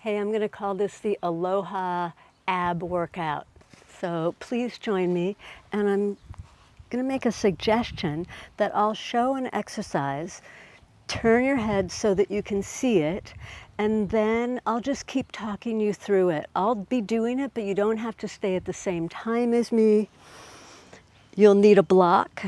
Hey, I'm going to call this the Aloha Ab workout. So please join me, and I'm going to make a suggestion that I'll show an exercise. Turn your head so that you can see it, and then I'll just keep talking you through it. I'll be doing it, but you don't have to stay at the same time as me. You'll need a block.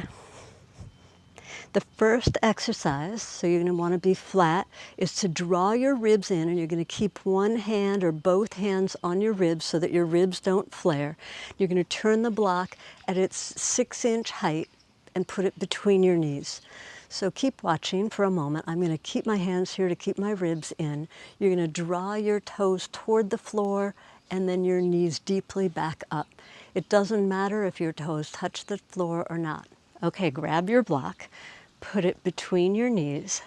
The first exercise, so you're going to want to be flat, is to draw your ribs in, and you're going to keep one hand or both hands on your ribs so that your ribs don't flare. You're going to turn the block at its 6-inch height and put it between your knees. So keep watching for a moment. I'm going to keep my hands here to keep my ribs in. You're going to draw your toes toward the floor and then your knees deeply back up. It doesn't matter if your toes touch the floor or not. Okay, grab your block, put it between your knees,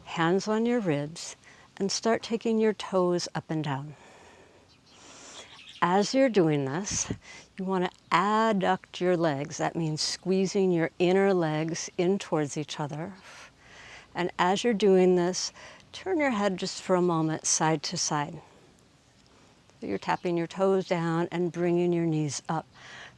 hands on your ribs, and start taking your toes up and down. As you're doing this, you want to adduct your legs. That means squeezing your inner legs in towards each other. And as you're doing this, turn your head just for a moment side to side. So you're tapping your toes down and bringing your knees up.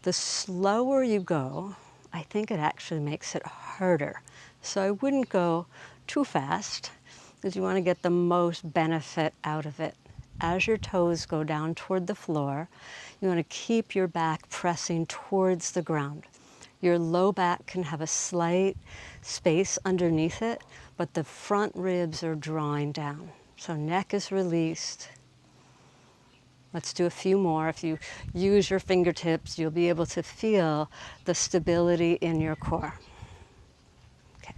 The slower you go, I think it actually makes it harder. So I wouldn't go too fast because you want to get the most benefit out of it. As your toes go down toward the floor, you want to keep your back pressing towards the ground. Your low back can have a slight space underneath it, but the front ribs are drawing down. So neck is released. Let's do a few more. If you use your fingertips, you'll be able to feel the stability in your core. Okay.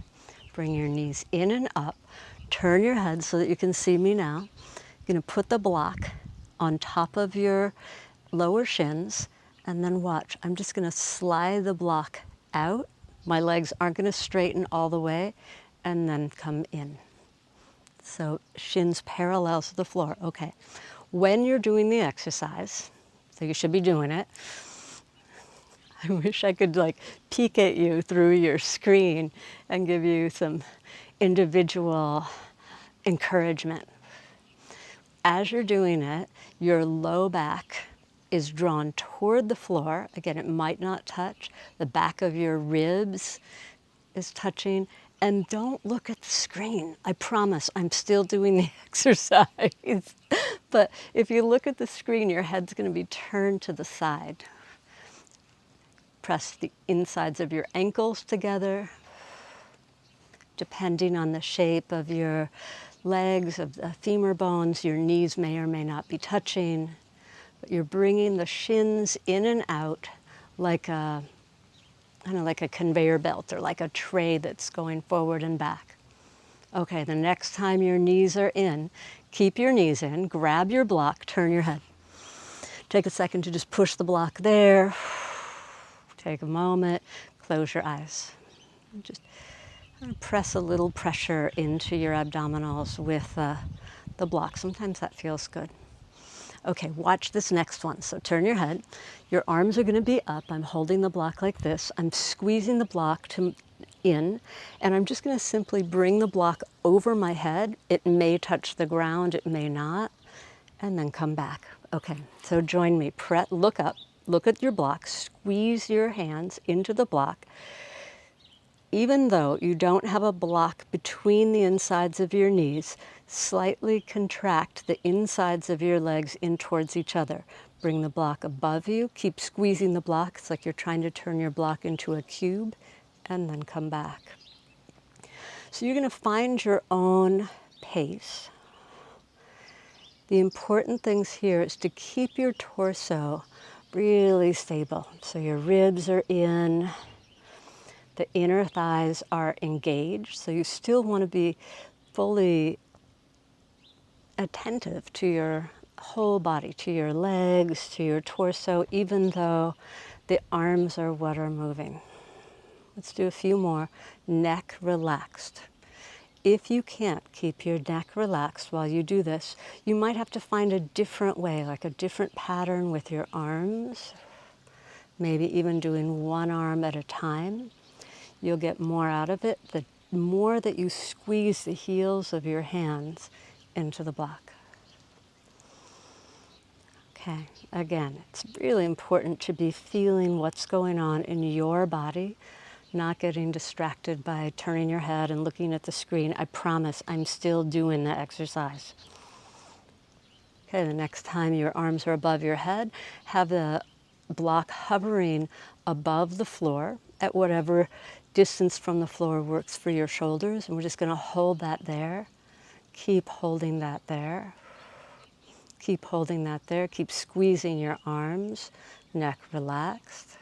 Bring your knees in and up. Turn your head so that you can see me now. You're going to put the block on top of your lower shins, and then watch. I'm just going to slide the block out. My legs aren't going to straighten all the way, and then come in. So shins parallel to the floor. Okay. When you're doing the exercise, so you should be doing it, I wish I could peek at you through your screen and give you some individual encouragement. As you're doing it, your low back is drawn toward the floor. Again, it might not touch. The back of your ribs is touching. And don't look at the screen. I promise I'm still doing the exercise. But if you look at the screen, your head's going to be turned to the side. Press the insides of your ankles together. Depending on the shape of your legs, of the femur bones, your knees may or may not be touching. But you're bringing the shins in and out like a conveyor belt or like a tray that's going forward and back. Okay, the next time your knees are in, keep your knees in, grab your block, turn your head. Take a second to just push the block there. Take a moment, close your eyes. Just press a little pressure into your abdominals with the block. Sometimes that feels good. Okay, watch this next one. So turn your head. Your arms are going to be up. I'm holding the block like this. I'm squeezing the block in, and I'm just going to simply bring the block over my head. It may touch the ground, it may not, and then come back. Okay, so join me. Look up, look at your block, squeeze your hands into the block. Even though you don't have a block between the insides of your knees, slightly contract the insides of your legs in towards each other. Bring the block above you. Keep squeezing the block. It's like you're trying to turn your block into a cube, and then come back. So you're going to find your own pace. The important things here is to keep your torso really stable. So your ribs are in. The inner thighs are engaged, so you still want to be fully attentive to your whole body, to your legs, to your torso, even though the arms are what are moving. Let's do a few more. Neck relaxed. If you can't keep your neck relaxed while you do this, you might have to find a different way, like a different pattern with your arms, maybe even doing one arm at a time. You'll get more out of it the more that you squeeze the heels of your hands into the block. Okay, again, it's really important to be feeling what's going on in your body, not getting distracted by turning your head and looking at the screen. I promise I'm still doing the exercise. Okay, the next time your arms are above your head, have the block hovering above the floor at whatever distance from the floor works for your shoulders. And we're just going to hold that there. Keep holding that there. Keep holding that there. Keep squeezing your arms, neck relaxed.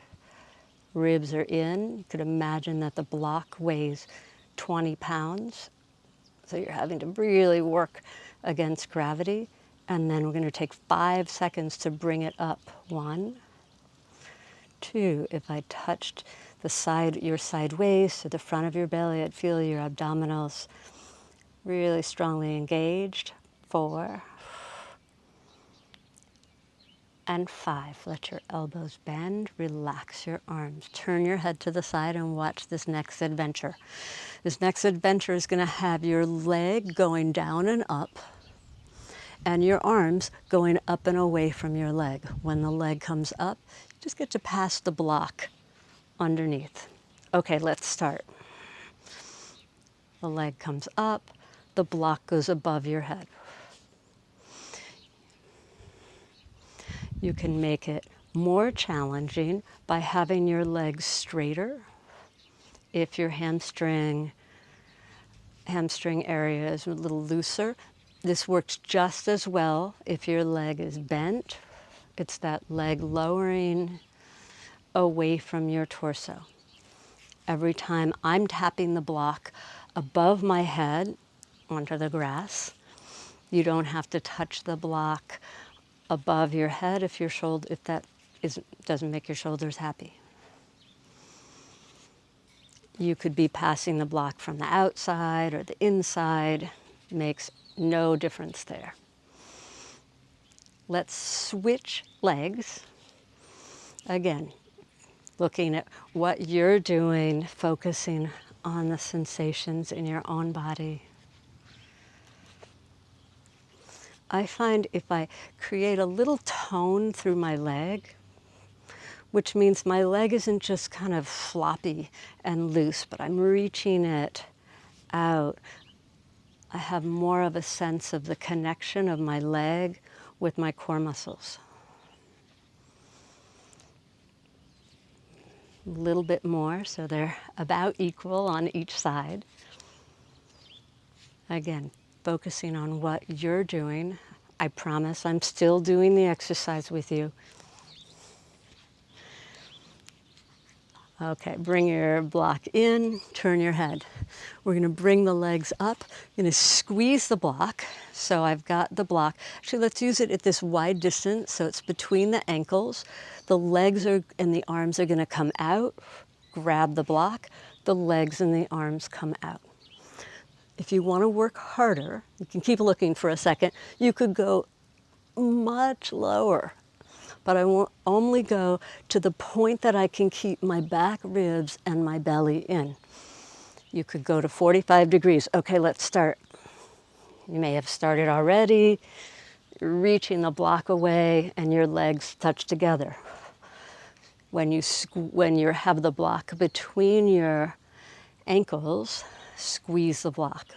Ribs are in. You could imagine that the block weighs 20 pounds. So you're having to really work against gravity. And then we're going to take 5 seconds to bring it up. 1, 2. If I touched the side, your side waist or the front of your belly, I'd feel your abdominals really strongly engaged. 4 and 5. Let your elbows bend. Relax your arms. Turn your head to the side and watch this next adventure. This next adventure is going to have your leg going down and up, and your arms going up and away from your leg. When the leg comes up, you just get to pass the block underneath. Okay, let's start. The leg comes up, the block goes above your head. You can make it more challenging by having your legs straighter. If your hamstring area is a little looser, this works just as well if your leg is bent. It's that leg lowering away from your torso. Every time I'm tapping the block above my head onto the grass, you don't have to touch the block above your head if that doesn't make your shoulders happy. You could be passing the block from the outside or the inside. Makes no difference there. Let's switch legs. Again, looking at what you're doing, focusing on the sensations in your own body. I find if I create a little tone through my leg, which means my leg isn't just kind of floppy and loose, but I'm reaching it out. I have more of a sense of the connection of my leg with my core muscles. A little bit more, so they're about equal on each side. Again, focusing on what you're doing. I promise I'm still doing the exercise with you. Okay, bring your block in, turn your head. We're going to bring the legs up. You're going to squeeze the block. So I've got the block. Actually, let's use it at this wide distance so it's between the ankles. The legs and the arms are going to come out. Grab the block. The legs and the arms come out. If you want to work harder, you can keep looking for a second. You could go much lower. But I won't only go to the point that I can keep my back ribs and my belly in. You could go to 45 degrees. Okay, let's start. You may have started already. You're reaching the block away and your legs touch together. When you have the block between your ankles, squeeze the block.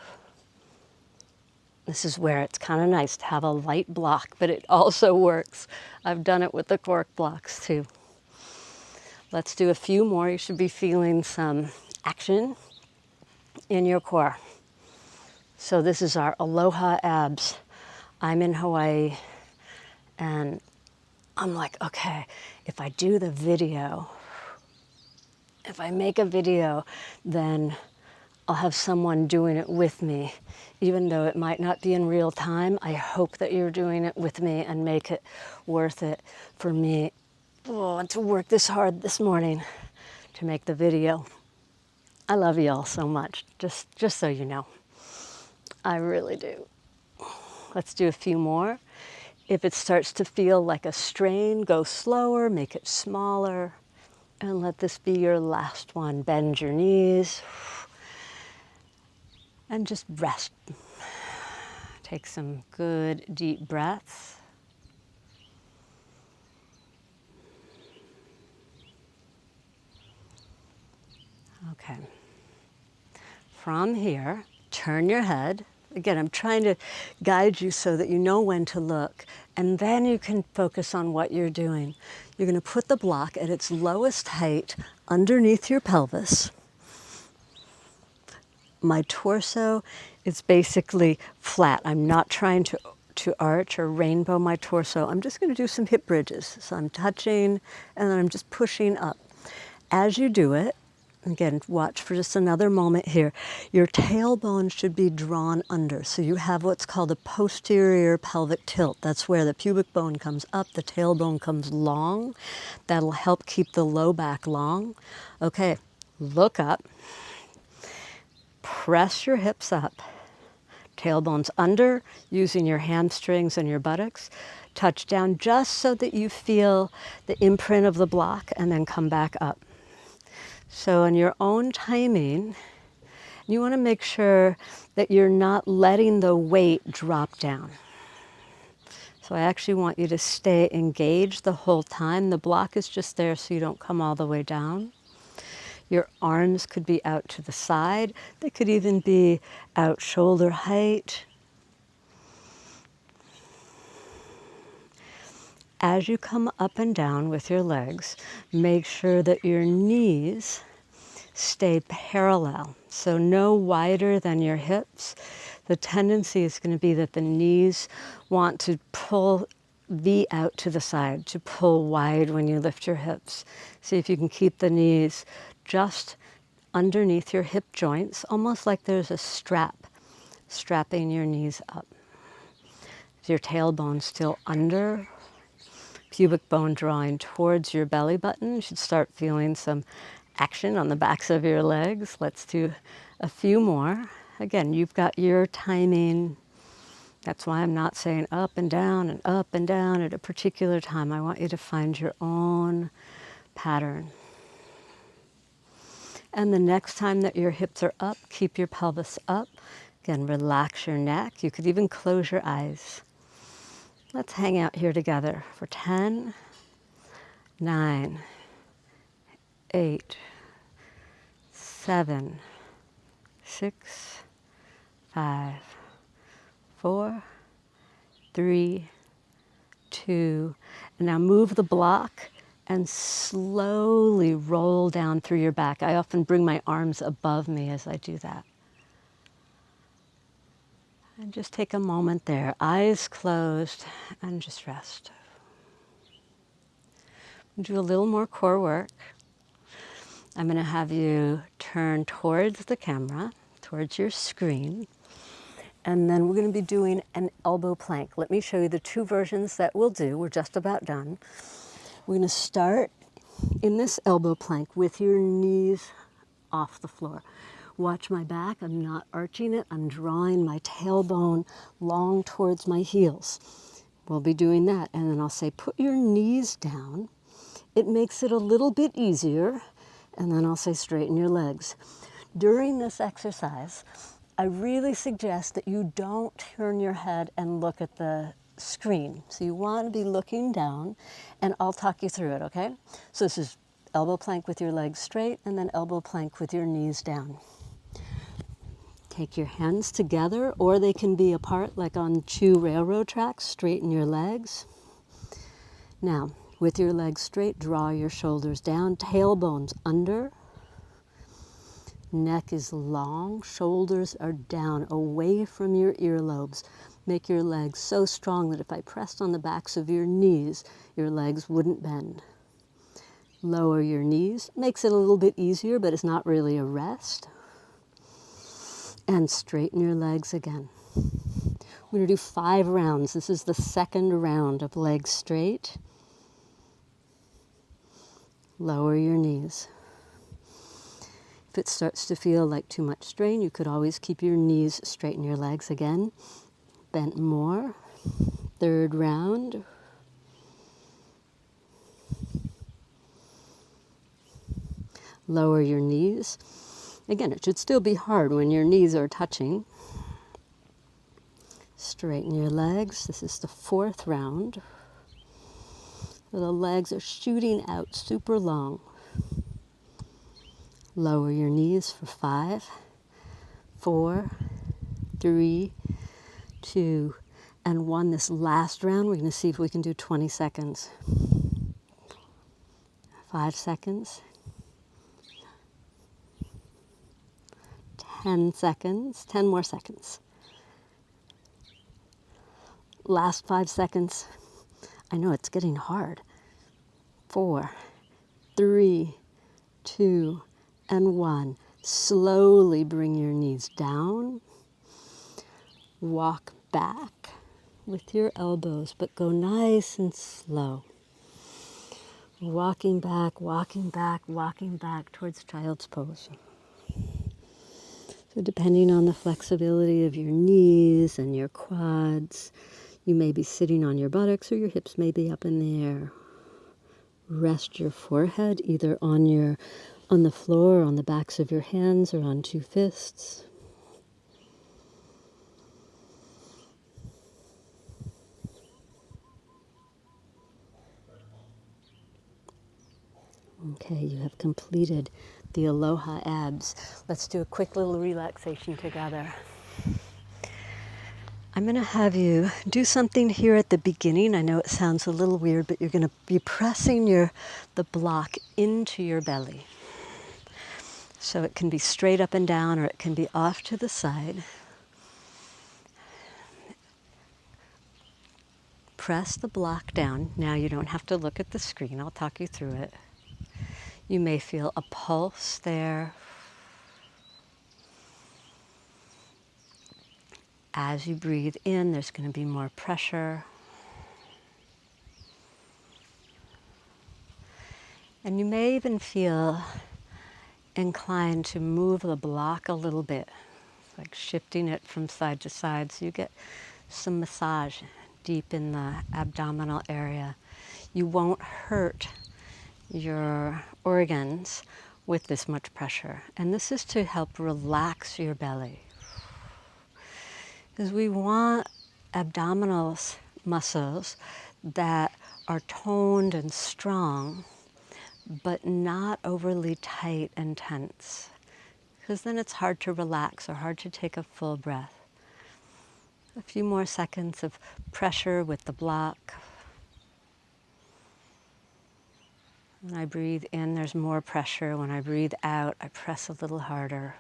This is where it's kind of nice to have a light block, but it also works. I've done it with the cork blocks too. Let's do a few more. You should be feeling some action in your core. So this is our Aloha Abs. I'm in Hawaii and I'm like, okay, if I do the video, if I make a video, then I'll have someone doing it with me. Even though it might not be in real time, I hope that you're doing it with me and make it worth it for me to work this hard this morning to make the video. I love you all so much, just so you know. I really do. Let's do a few more. If it starts to feel like a strain, go slower, make it smaller, and let this be your last one. Bend your knees. And just rest. Take some good deep breaths. Okay. From here, turn your head. Again, I'm trying to guide you so that you know when to look, and then you can focus on what you're doing. You're going to put the block at its lowest height underneath your pelvis. My torso is basically flat. I'm not trying to arch or rainbow my torso. I'm just going to do some hip bridges. So I'm touching, and then I'm just pushing up. As you do it, again, watch for just another moment here. Your tailbone should be drawn under. So you have what's called a posterior pelvic tilt. That's where the pubic bone comes up, the tailbone comes long. That'll help keep the low back long. Okay, look up. Press your hips up. Tailbones under, using your hamstrings and your buttocks. Touch down just so that you feel the imprint of the block, and then come back up. So in your own timing, you want to make sure that you're not letting the weight drop down. So I actually want you to stay engaged the whole time. The block is just there so you don't come all the way down. Your arms could be out to the side. They could even be out shoulder height. As you come up and down with your legs, make sure that your knees stay parallel. So no wider than your hips. The tendency is going to be that the knees want to pull V out to the side, to pull wide when you lift your hips. See if you can keep the knees just underneath your hip joints, almost like there's a strap strapping your knees up. Is your tailbone still under? Pubic bone drawing towards your belly button. You should start feeling some action on the backs of your legs. Let's do a few more. Again, you've got your timing. That's why I'm not saying up and down at a particular time. I want you to find your own pattern. And the next time that your hips are up, keep your pelvis up. Again, relax your neck. You could even close your eyes. Let's hang out here together for 10, 9, 8, 7, 6, 5, 4, 3, 2. And now move the block and slowly roll down through your back. I often bring my arms above me as I do that. And just take a moment there, eyes closed, and just rest. Do a little more core work. I'm going to have you turn towards the camera, towards your screen, and then we're going to be doing an elbow plank. Let me show you the two versions that we'll do. We're just about done. We're going to start in this elbow plank with your knees off the floor. Watch my back. I'm not arching it. I'm drawing my tailbone long towards my heels. We'll be doing that. And then I'll say, put your knees down. It makes it a little bit easier. And then I'll say, straighten your legs. During this exercise, I really suggest that you don't turn your head and look at the screen. So you want to be looking down, and I'll talk you through it, okay? So this is elbow plank with your legs straight, and then elbow plank with your knees down. Take your hands together, or they can be apart like on 2 railroad tracks. Straighten your legs. Now, with your legs straight, draw your shoulders down, tailbones under. Neck is long, shoulders are down, away from your earlobes. Make your legs so strong that if I pressed on the backs of your knees, your legs wouldn't bend. Lower your knees. Makes it a little bit easier, but it's not really a rest. And straighten your legs again. We're going to do 5 rounds. This is the second round of legs straight. Lower your knees. If it starts to feel like too much strain, you could always keep your knees straight, and your legs again. Bent more. 3rd round. Lower your knees. Again, it should still be hard when your knees are touching. Straighten your legs. This is the 4th round. So the legs are shooting out super long. Lower your knees for 5, 4, 3, 2, and 1. This last round, we're going to see if we can do 20 seconds. 5 seconds. 10 seconds. 10 more seconds. Last 5 seconds. I know it's getting hard. 4, 3, 2, and 1. Slowly bring your knees down. Walk back with your elbows, but go nice and slow. Walking back, walking back, walking back towards child's pose. So depending on the flexibility of your knees and your quads, you may be sitting on your buttocks or your hips may be up in the air. Rest your forehead either on the floor, on the backs of your hands, or on 2 fists. Okay, you have completed the Aloha Abs. Let's do a quick little relaxation together. I'm going to have you do something here at the beginning. I know it sounds a little weird, but you're going to be pressing the block into your belly. So it can be straight up and down, or it can be off to the side. Press the block down. Now you don't have to look at the screen. I'll talk you through it. You may feel a pulse there. As you breathe in, there's going to be more pressure. And you may even feel inclined to move the block a little bit, like shifting it from side to side, so you get some massage deep in the abdominal area. You won't hurt your organs with this much pressure. And this is to help relax your belly. Because we want abdominal muscles that are toned and strong, but not overly tight and tense. Because then it's hard to relax or hard to take a full breath. A few more seconds of pressure with the block. When I breathe in, there's more pressure. When I breathe out, I press a little harder.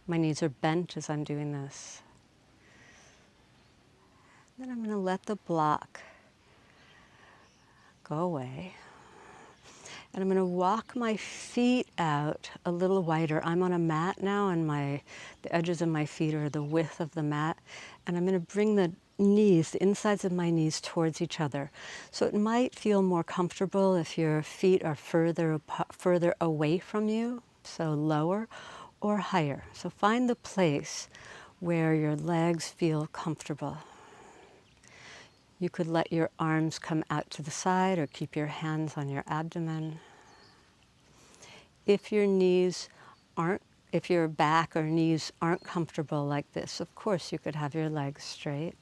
My knees are bent as I'm doing this. Then I'm going to let the block go away. And I'm going to walk my feet out a little wider. I'm on a mat now, and the edges of my feet are the width of the mat. And I'm going to bring the insides of my knees towards each other. So it might feel more comfortable if your feet are further away from you, so lower, or higher. So find the place where your legs feel comfortable. You could let your arms come out to the side or keep your hands on your abdomen. If your back or knees aren't comfortable like this, of course you could have your legs straight.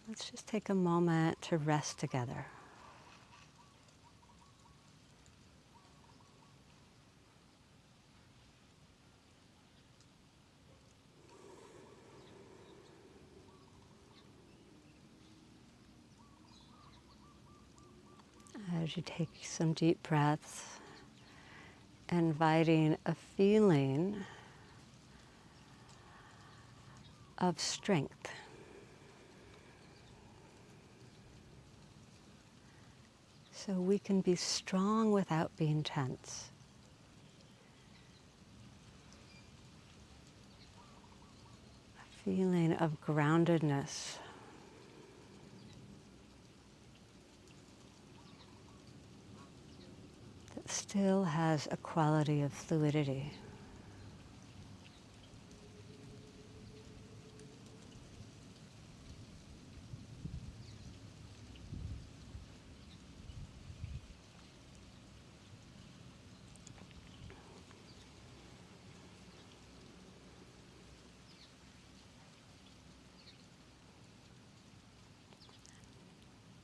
Let's just take a moment to rest together. As you take some deep breaths, inviting a feeling of strength. So we can be strong without being tense. A feeling of groundedness. That still has a quality of fluidity.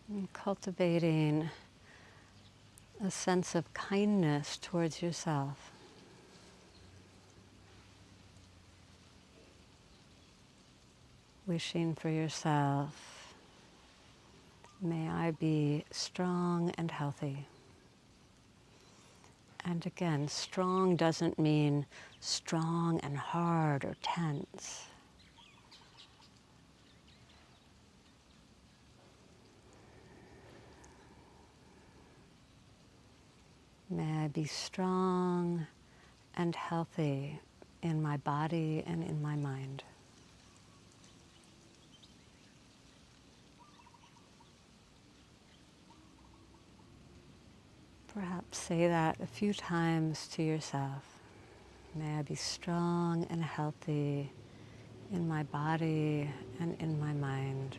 And cultivating a sense of kindness towards yourself. Wishing for yourself, may I be strong and healthy. And again, strong doesn't mean strong and hard or tense. May I be strong and healthy in my body and in my mind. Perhaps say that a few times to yourself. May I be strong and healthy in my body and in my mind.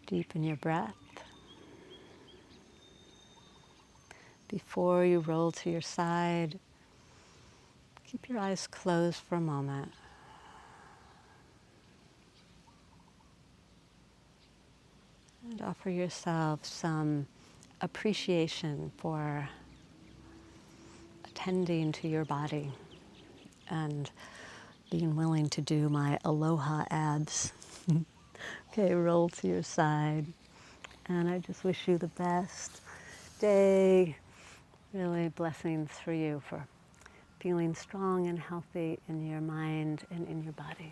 Deepen your breath. Before you roll to your side, keep your eyes closed for a moment. And offer yourself some appreciation for attending to your body and being willing to do my Aloha Abs. Okay, roll to your side. And I just wish you the best day. Really blessings for you for feeling strong and healthy in your mind and in your body.